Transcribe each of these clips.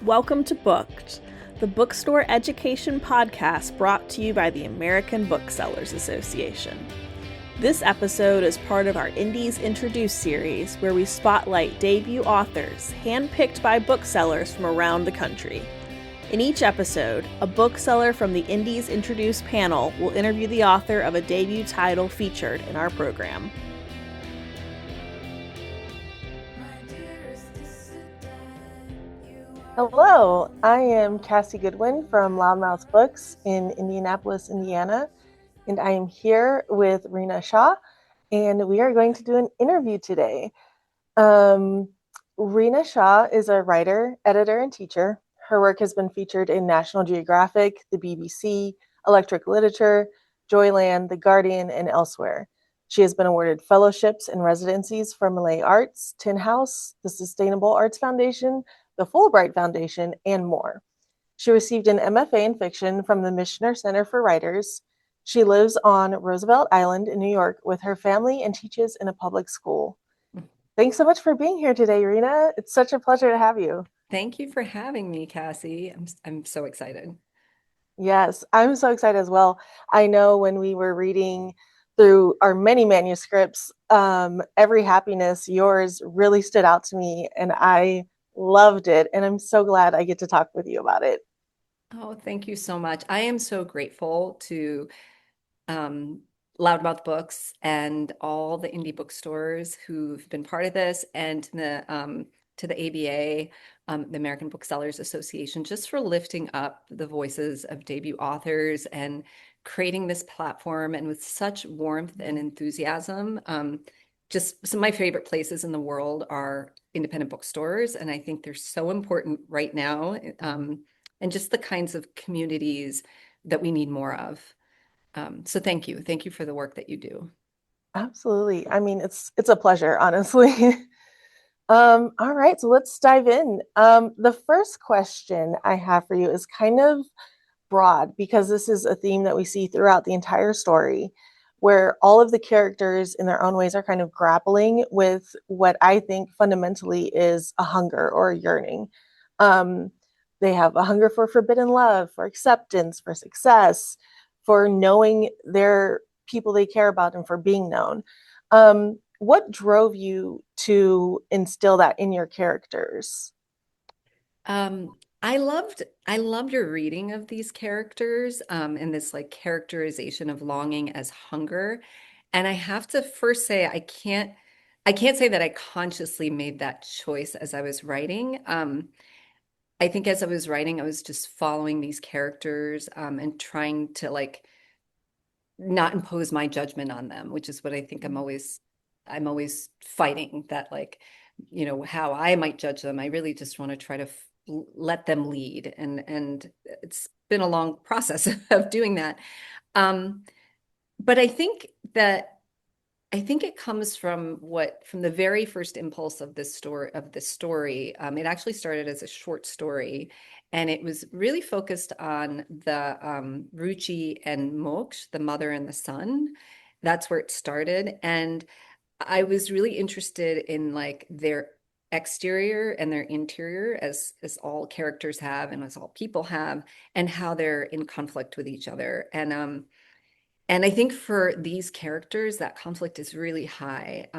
Welcome to Booked, the bookstore education podcast brought to you by the American Booksellers Association. This episode is part of our Indies Introduced series, where we spotlight debut authors handpicked by booksellers from around the country. In each episode, a bookseller from the Indies Introduced panel will interview the author of a debut title featured in our program. Hello, I am Cassie Goodwin from Loudmouth Books in Indianapolis, Indiana, and I am here with Reena Shah, and we are going to do an interview today. Reena Shah is a writer, editor, and teacher. Her work has been featured in National Geographic, the BBC, Electric Literature, Joyland, The Guardian, and elsewhere. She has been awarded fellowships and residencies from Malay Arts, Tin House, the Sustainable Arts Foundation, the Fulbright Foundation, and more. She received an MFA in fiction from the Michener Center for Writers. She lives on Roosevelt Island in New York with her family and teaches in a public school. Thanks so much for being here today, Reena. It's such a pleasure to have you. Thank you for having me, Cassie. I'm so excited. Yes, I'm so excited as well. I know when we were reading through our many manuscripts, Every Happiness, yours really stood out to me, and I loved it, and I'm so glad I get to talk with you about it. Oh, thank you so much. I am so grateful to Loudmouth Books and all the indie bookstores who've been part of this, and to the ABA, the American Booksellers Association, just for lifting up the voices of debut authors and creating this platform, and with such warmth and enthusiasm. Just some of my favorite places in the world are independent bookstores, and I think they're so important right now, and just the kinds of communities that we need more of. So thank you for the work that you do. Absolutely. I mean, it's a pleasure, honestly. All right, so let's dive in. The first question I have for you is kind of broad, because this is a theme that we see throughout the entire story, where all of the characters in their own ways are kind of grappling with what I think fundamentally is a hunger or a yearning. They have a hunger for forbidden love, for acceptance, for success, for knowing their people they care about, and for being known. What drove you to instill that in your characters? I loved your reading of these characters, and this like characterization of longing as hunger. And I have to first say I can't say that I consciously made that choice as I was writing. I think as I was writing, I was just following these characters, and trying to like not impose my judgment on them, which is what I think I'm always fighting, that like, how I might judge them. I really just want to try to let them lead, and it's been a long process of doing that. Um, but I think it comes from the very first impulse of this story. It actually started as a short story, and it was really focused on the Ruchi and Moksh, the mother and the son. That's where it started. And I was really interested in like their exterior and their interior, as all characters have and as all people have, and how they're in conflict with each other. And I think for these characters, that conflict is really high.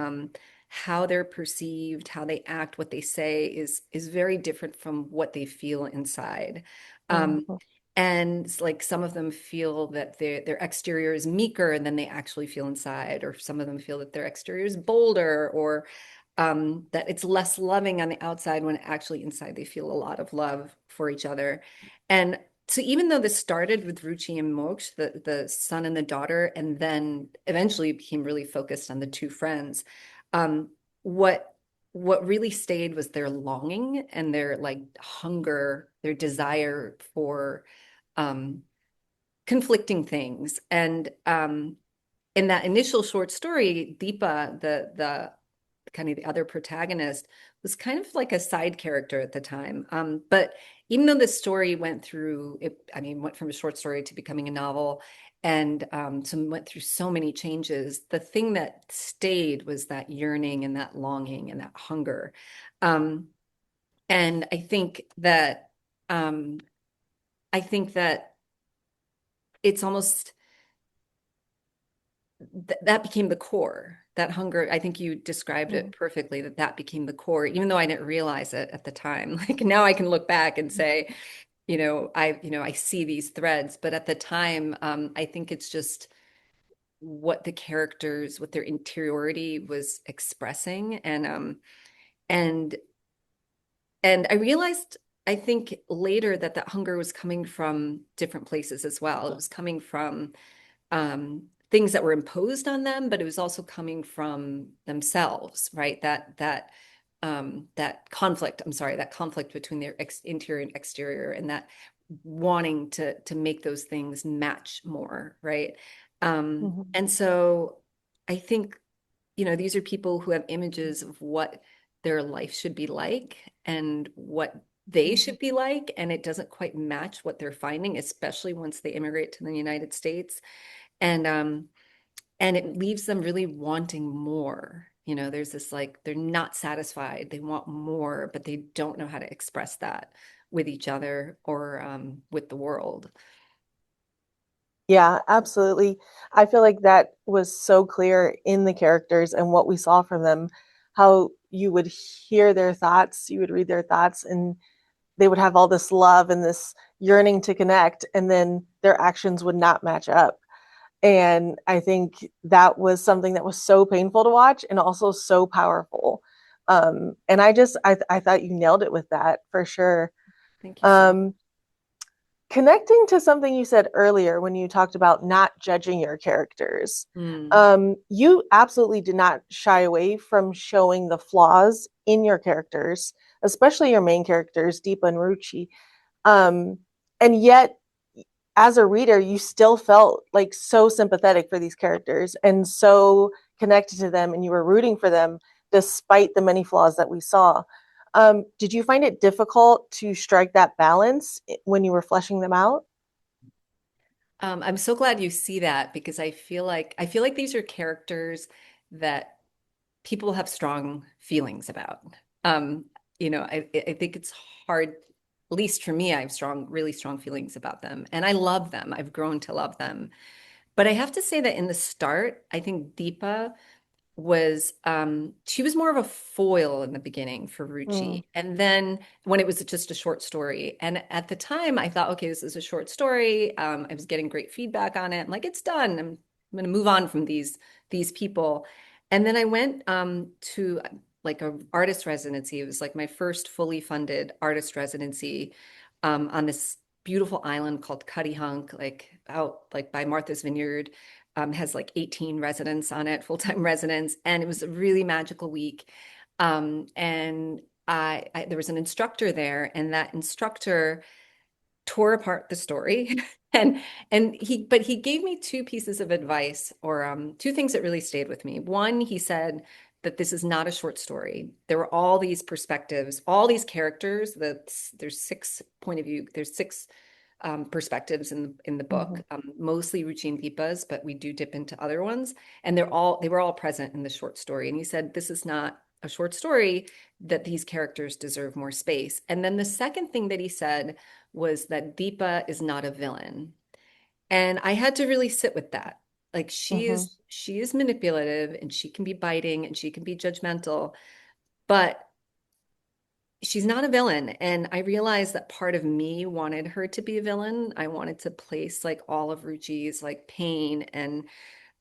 How they're perceived, how they act, what they say is very different from what they feel inside. Um, Mhm. and it's like some of them feel that their exterior is meeker than they actually feel inside, or some of them feel that their exterior is bolder, or that it's less loving on the outside when actually inside they feel a lot of love for each other. And so even though this started with Ruchi and Moksh, the son and the daughter, and then eventually became really focused on the two friends, um, what what really stayed was their longing and their like hunger, their desire for um, conflicting things. And in that initial short story, Deepa, the kind of the other protagonist, was kind of like a side character at the time. But even though this story went through it, I mean, went from a short story to becoming a novel, and so went through so many changes, the thing that stayed was that yearning and that longing and that hunger. Um, and I think that um, I think that it's almost that became the core. That hunger, I think you described it Mhm. perfectly, that became the core, even though I didn't realize it at the time. Like now I can look back and say, I see these threads, but at the time, I think it's just what the characters, what their interiority was expressing. And and I realized, I think later that hunger was coming from different places as well. It was coming from things that were imposed on them, but it was also coming from themselves, right? That conflict, I'm sorry, that conflict between their interior and exterior, and that wanting to make those things match more, right? Mhm. And so I think, these are people who have images of what their life should be like and what they Mhm. should be like, and it doesn't quite match what they're finding, especially once they immigrate to the United States. And it leaves them really wanting more. There's this, like, they're not satisfied, they want more, but they don't know how to express that with each other or with the world. Yeah, absolutely. I feel like that was so clear in the characters and what we saw from them, how you would hear their thoughts, you would read their thoughts, and they would have all this love and this yearning to connect, and then their actions would not match up. And I think that was something that was so painful to watch and also so powerful. And I thought you nailed it with that for sure. Thank you so much. Um, Connecting to something you said earlier when you talked about not judging your characters, Mm, you absolutely did not shy away from showing the flaws in your characters, especially your main characters, Deepa and Ruchi. Um, and yet, as a reader, you still felt like so sympathetic for these characters and so connected to them, and you were rooting for them despite the many flaws that we saw. Did you find it difficult to strike that balance when you were fleshing them out? I'm so glad you see that, because I feel like these are characters that people have strong feelings about. Um, I think it's hard, at least for me, I have really strong feelings about them. And I love them. I've grown to love them. But I have to say that in the start, I think Deepa was she was more of a foil in the beginning for Mm, Ruchi. And then when it was just a short story. And at the time I thought, okay, this is a short story. I was getting great feedback on it. I'm like, it's done. I'm gonna move on from these people. And then I went to like a artist residency. It was like my first fully funded artist residency on this beautiful island called Cuttyhunk, like out like by Martha's Vineyard. Has like 18 residents on it, full-time residents, and it was a really magical week. And there was an instructor there, and that instructor tore apart the story. And he gave me two pieces of advice, or two things that really stayed with me. One, he said that this is not a short story. There were all these perspectives, all these characters. That there's six perspectives in the book, mhm, mostly Ruchi and Deepa's, but we do dip into other ones, and they were all present in the short story. And he said this is not a short story, that these characters deserve more space. And then the second thing that he said was that Deepa is not a villain. And I had to really sit with that. Like mhm, she is manipulative, and she can be biting, and she can be judgmental, but she's not a villain. And I realized that part of me wanted her to be a villain. I wanted to place like all of Ruchi's like pain and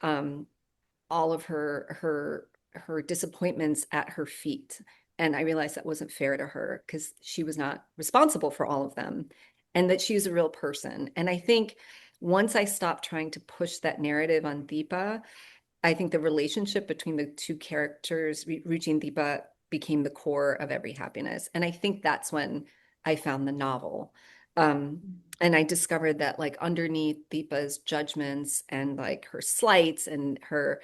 um all of her disappointments at her feet. And I realized that wasn't fair to her, because she was not responsible for all of them, and that she's a real person. And I think once I stopped trying to push that narrative on Deepa, I think the relationship between the two characters, Ruchi and Deepa, became the core of every happiness. And I think that's when I found the novel. And I discovered that, like, underneath Deepa's judgments and like her slights and her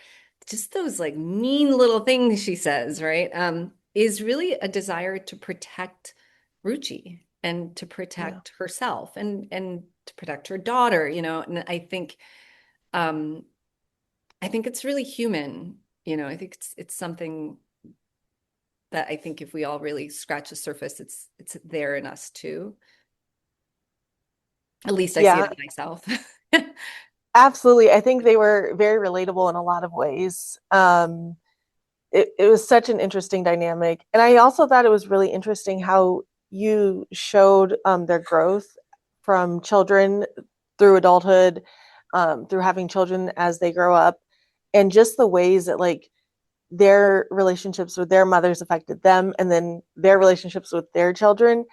just those like mean little things she says, right? Is really a desire to protect Ruchi and to yeah, protect herself and to protect her daughter, and um I think it's really human. I think it's something that I think if we all really scratch the surface, it's there in us too. At least I see it Yeah, in myself. absolutely. I think they were very relatable in a lot of ways. It was such an interesting dynamic. And I also thought it was really interesting how you showed their growth from children through adulthood, through having children as they grow up, and just the ways that like their relationships with their mothers affected them, and then their relationships with their children.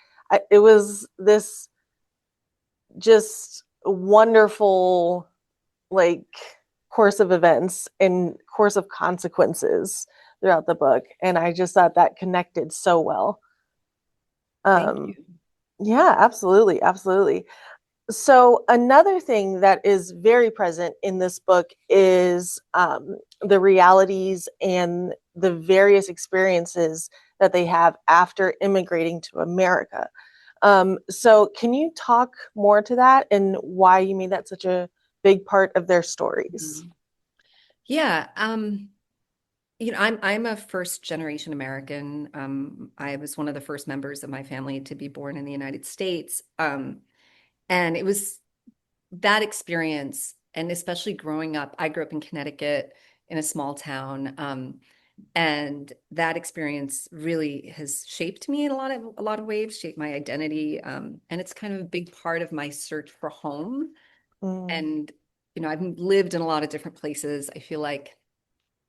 It was this just wonderful, like, course of events and course of consequences throughout the book. And I just thought that connected so well. Thank Um, you. yeah, absolutely. Absolutely. So, another thing that is very present in this book is the realities and the various experiences that they have after immigrating to America. So, can you talk more to that and why you made that such a big part of their stories? Mhm. Yeah. I'm a first generation American. I was one of the first members of my family to be born in the United States. And it was that experience, and especially growing up, I grew up in Connecticut in a small town. And that experience really has shaped me in a lot of ways, shaped my identity. And it's kind of a big part of my search for home. Mm, And, I've lived in a lot of different places. I feel like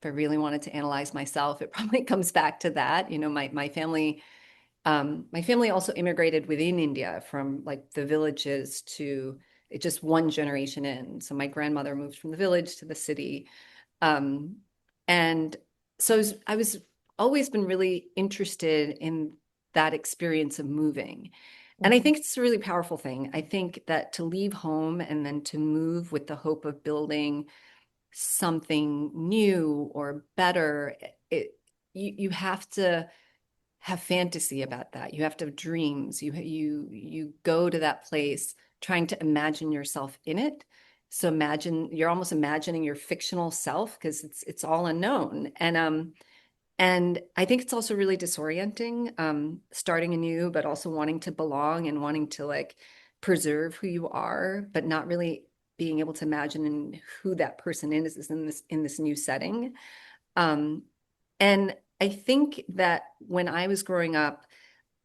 if I really wanted to analyze myself, it probably comes back to that. My family also immigrated within India from like the villages to just one generation in. So my grandmother moved from the village to the city. Um, and so I was always been really interested in that experience of moving. And I mhm, think it's a really powerful thing. I think that to leave home and then to move with the hope of building something new or better, you have to have fantasy about that. You have to have dreams. You go to that place trying to imagine yourself in it. So you're almost imagining your fictional self because it's all unknown. And I think it's also really disorienting, starting anew, but also wanting to belong and wanting to like preserve who you are, but not really being able to imagine who that person is in this new setting. Um, and I think that when I was growing up,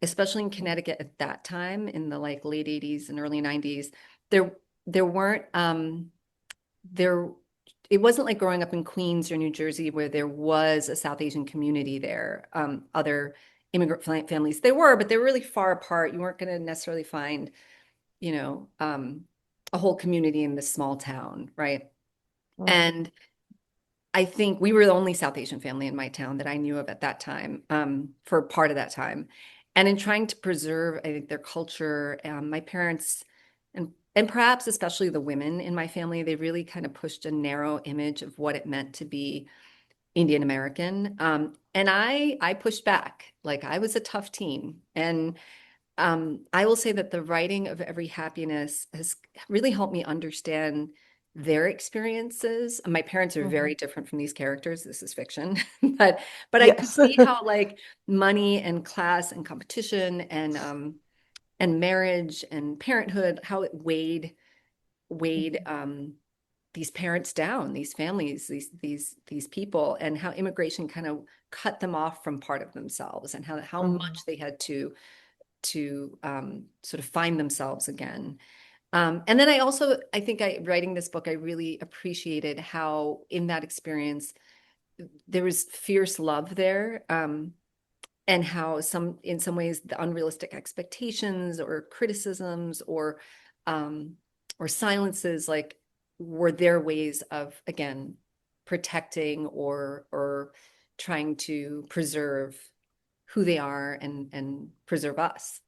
especially in Connecticut at that time, in the like late 80s and early 90s, there there weren't there it wasn't like growing up in Queens or New Jersey where there was a South Asian community there. Other immigrant families they were, but they were really far apart. You weren't going to necessarily find, you know, um, a whole community in this small town, right? mm, And I think we were the only South Asian family in my town that I knew of at that time, for part of that time. And in trying to preserve, I think, their culture, my parents and perhaps especially the women in my family, they really kind of pushed a narrow image of what it meant to be Indian American. And I pushed back. Like I was a tough teen. And I will say that the writing of Every Happiness has really helped me understand their experiences. My parents are very mhm. different from these characters. This is fiction, but I could Yes. see how like money and class and competition and marriage and parenthood, how it weighed Mhm, these parents down, these families, these people, and how immigration kind of cut them off from part of themselves, and how mhm, much they had to sort of find themselves again. And then I think writing this book, I really appreciated how in that experience, there was fierce love there. And how in some ways, the unrealistic expectations or criticisms um, or silences, like were their ways of, again, protecting or trying to preserve who they are and preserve us.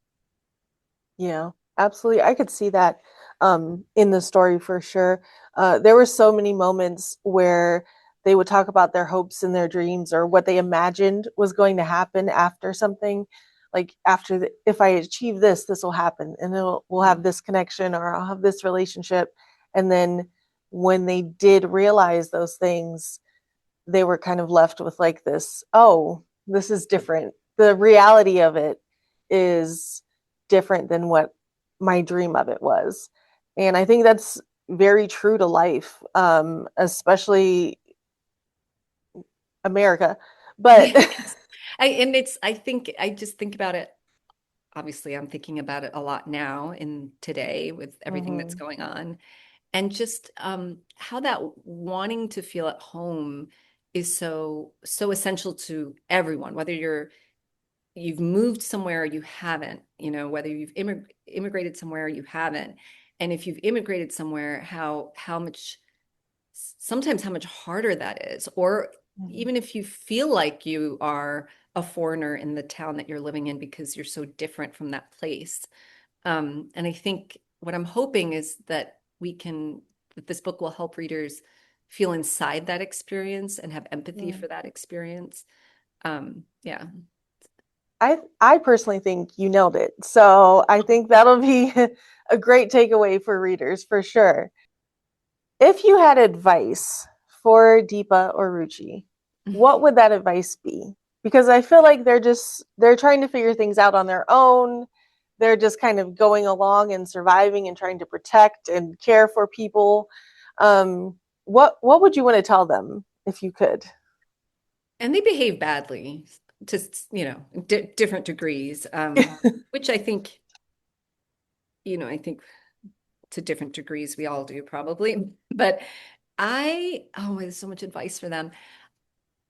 yeah, absolutely. I could see that in the story for sure. There were so many moments where they would talk about their hopes and their dreams or what they imagined was going to happen after something. Like after if I achieve this, this will happen, and we'll have this connection or I'll have this relationship. And then when they did realize those things, they were kind of left with like this, oh, this is different. The reality of it is different than what my dream of it was. And I think that's very true to life, especially America. But Yes. I think I just think about it. Obviously, I'm thinking about it a lot now in today with everything that's Mhm, going on. And just how that wanting to feel at home is so essential to everyone, whether you've moved somewhere or you haven't, whether you've immigrated somewhere or you haven't. And if you've immigrated somewhere, how much sometimes how much harder that is. Or mhm. even if you feel like you are a foreigner in the town that you're living in because you're so different from that place. And I think what I'm hoping is that this book will help readers feel inside that experience and have empathy Mm. for that experience. Yeah. I personally think you nailed it. So I think that'll be a great takeaway for readers for sure. If you had advice for Deepa or Ruchi, what would that advice be? Because I feel like they're trying to figure things out on their own. They're just kind of going along and surviving and trying to protect and care for people. What would you want to tell them if you could? And they behave badly to, different degrees, which I think to different degrees we all do probably. But there's so much advice for them.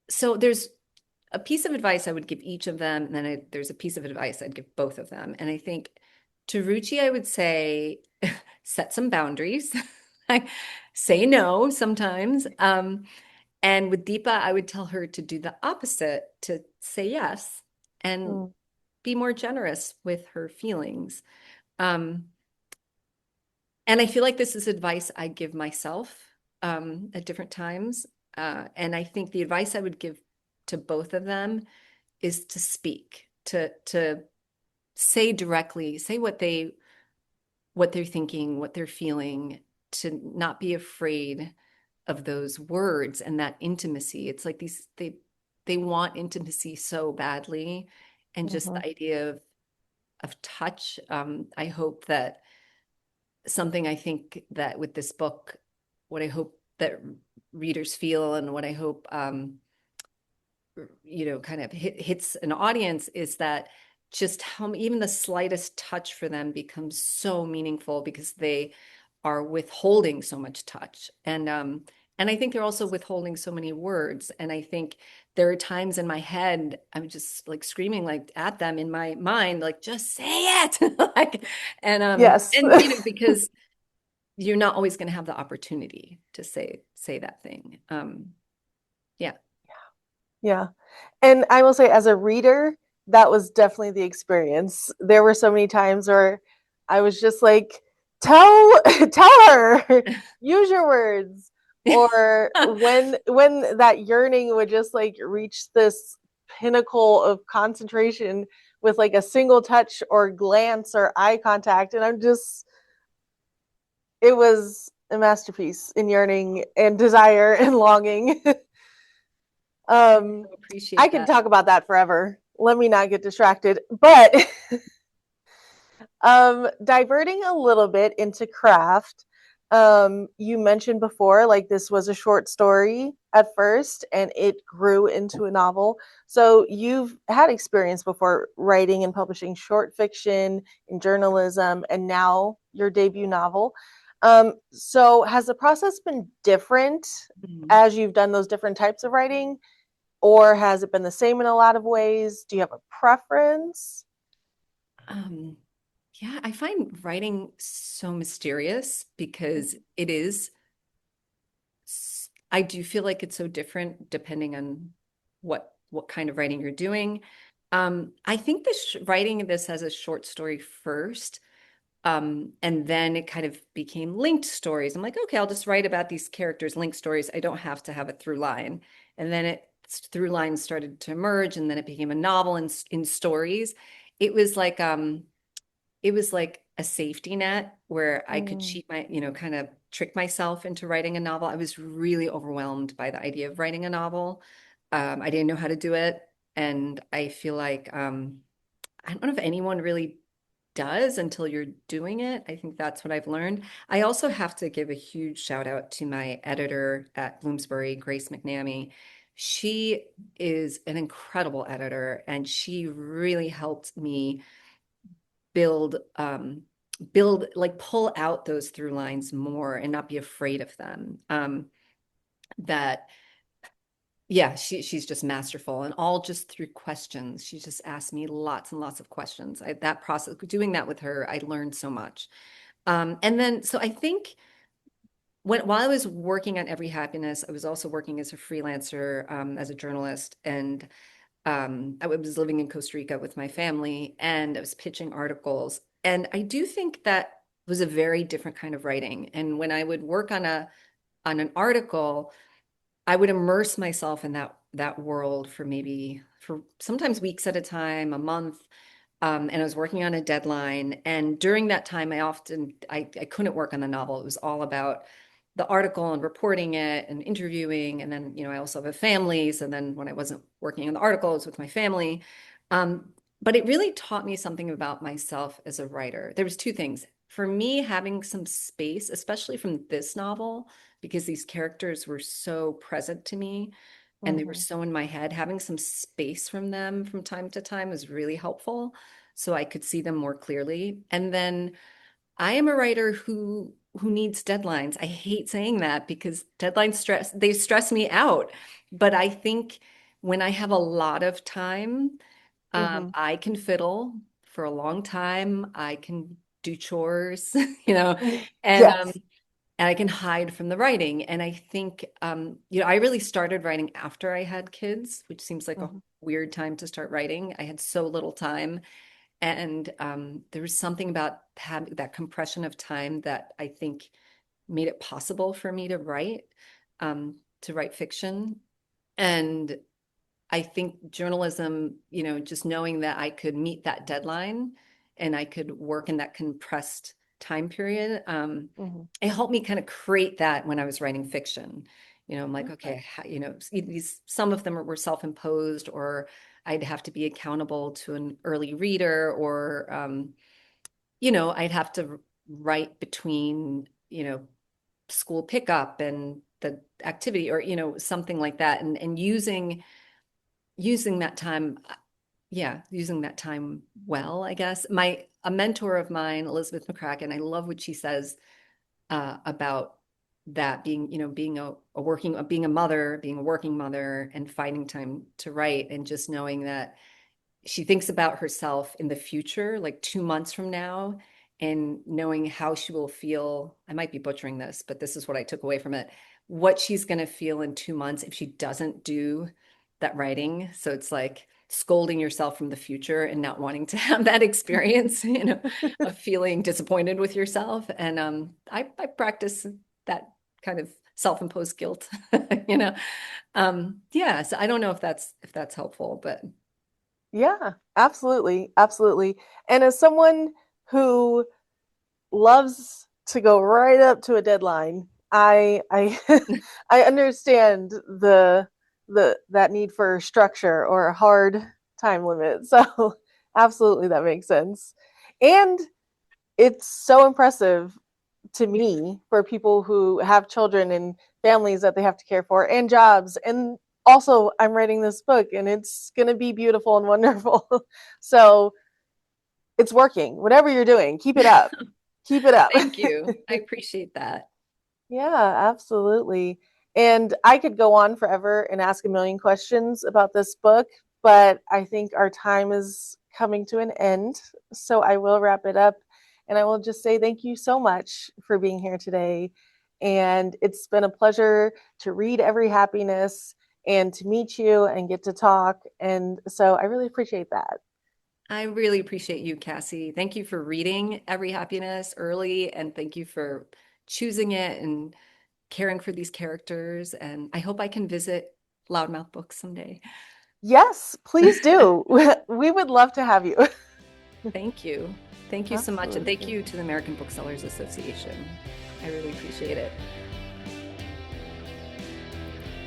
So there's a piece of advice I would give each of them, and then there's a piece of advice I'd give both of them. And I think to Ruchi, I would say set some boundaries. I say no sometimes. And with Deepa, I would tell her to do the opposite, to say yes and Mm, be more generous with her feelings. Um, and I feel like this is advice I give myself at different times. And I think the advice I would give to both of them is to speak, to say directly, say what they're thinking, what they're feeling, to not be afraid of those words and that intimacy. It's like they want intimacy so badly, and just mhm, the idea of touch. I hope that something I think that with this book, what I hope that readers feel, and what I hope kind of hits an audience, is that just how even the slightest touch for them becomes so meaningful because they are withholding so much touch. And I think they're also withholding so many words. And I think there are times in my head I'm just like screaming like at them in my mind, like just say it. Like, yes. and because you're not always going to have the opportunity to say that thing. Yeah. Yeah. And I will say, as a reader, that was definitely the experience. There were so many times where I was just like, tell tell her, use your words. Or when that yearning would just like reach this pinnacle of concentration with like a single touch or glance or eye contact. And it was a masterpiece in yearning and desire and longing. I I appreciate could that. talk about that forever. Let me not get distracted. But diverting a little bit into craft, you mentioned before, like this was a short story at first and it grew into a novel. So you've had experience before writing and publishing short fiction in journalism and now your debut novel. So has the process been different Mhm. as you've done those different types of writing? Or has it been the same in a lot of ways? Do you have a preference? Um, yeah, I find writing so mysterious because it is, I do feel like it's so different depending on what kind of writing you're doing. I think this writing this as a short story first, and then it kind of became linked stories. I'm like, okay, I'll just write about these characters, linked stories. I don't have to have a through line. And then it through lines started to emerge, and then it became a novel in stories. It was like it was like a safety net where I could Mm, cheat kind of trick myself into writing a novel. I was really overwhelmed by the idea of writing a novel. I didn't know how to do it. And I feel like I don't know if anyone really does until you're doing it. I think that's what I've learned. I also have to give a huge shout out to my editor at Bloomsbury, Grace McNamee. She is an incredible editor, and she really helped me build like pull out those through lines more and not be afraid of them. That Yeah, she's just masterful, and all just through questions. She just asked me lots and lots of questions. That process, doing that with her, I learned so much. And then, so I think while I was working on Every Happiness, I was also working as a freelancer, as a journalist, and I was living in Costa Rica with my family, and I was pitching articles. And I do think that was a very different kind of writing. And when I would work on an article, I would immerse myself in that world for sometimes weeks at a time, a month. And I was working on a deadline. And during that time, I couldn't work on the novel. It was all about the article and reporting it and interviewing. And then, I also have a family. So then when I wasn't working on the article, I was with my family. But it really taught me something about myself as a writer. There was two things. For me, having some space, especially from this novel, because these characters were so present to me and they were so in my head, having some space from them from time to time was really helpful so I could see them more clearly. And then I am a writer who needs deadlines. I hate saying that because deadlines they stress me out. But I think when I have a lot of time, I can fiddle for a long time. I can do chores, and Yes. and I can hide from the writing. And I think, I really started writing after I had kids, which seems like a weird time to start writing. I had so little time. And there was something about having that compression of time that I think made it possible for me to write fiction. And I think journalism, just knowing that I could meet that deadline and I could work in that compressed time period, it helped me kind of create that when I was writing fiction. I'm like, okay, some of them were self-imposed, or I'd have to be accountable to an early reader, or, I'd have to write between, school pickup and the activity, or, something like that. And using that time, using that time well, I guess. A mentor of mine, Elizabeth McCracken, I love what she says about that being, being a mother, being a working mother, and finding time to write, and just knowing that she thinks about herself in the future, like 2 months from now, and knowing how she will feel. I might be butchering this, but this is what I took away from it. What she's going to feel in 2 months if she doesn't do that writing. So it's like scolding yourself from the future and not wanting to have that experience, of feeling disappointed with yourself. And I practice that kind of self-imposed guilt, So I don't know if that's helpful, but Yeah, absolutely. Absolutely. And as someone who loves to go right up to a deadline, I I understand that need for structure or a hard time limit. So absolutely that makes sense. And it's so impressive to me for people who have children and families that they have to care for and jobs. And also I'm writing this book and it's going to be beautiful and wonderful. So it's working. Whatever you're doing, keep it up. Keep it up. Thank you. I appreciate that. Yeah, absolutely. And I could go on forever and ask a million questions about this book, but I think our time is coming to an end. So I will wrap it up. And I will just say thank you so much for being here today. And it's been a pleasure to read Every Happiness and to meet you and get to talk. And so I really appreciate that. I really appreciate you, Cassie. Thank you for reading Every Happiness early, and thank you for choosing it and caring for these characters. And I hope I can visit Loudmouth Books someday. Yes, please do. We would love to have you. Thank you. Thank you so much. And thank you to the American Booksellers Association. I really appreciate it.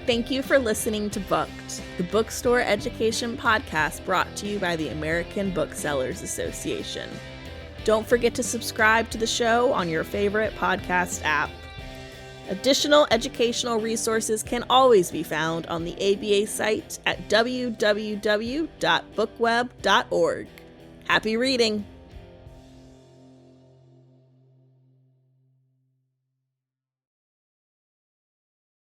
Thank you for listening to Booked, the bookstore education podcast brought to you by the American Booksellers Association. Don't forget to subscribe to the show on your favorite podcast app. Additional educational resources can always be found on the ABA site at www.bookweb.org. Happy reading!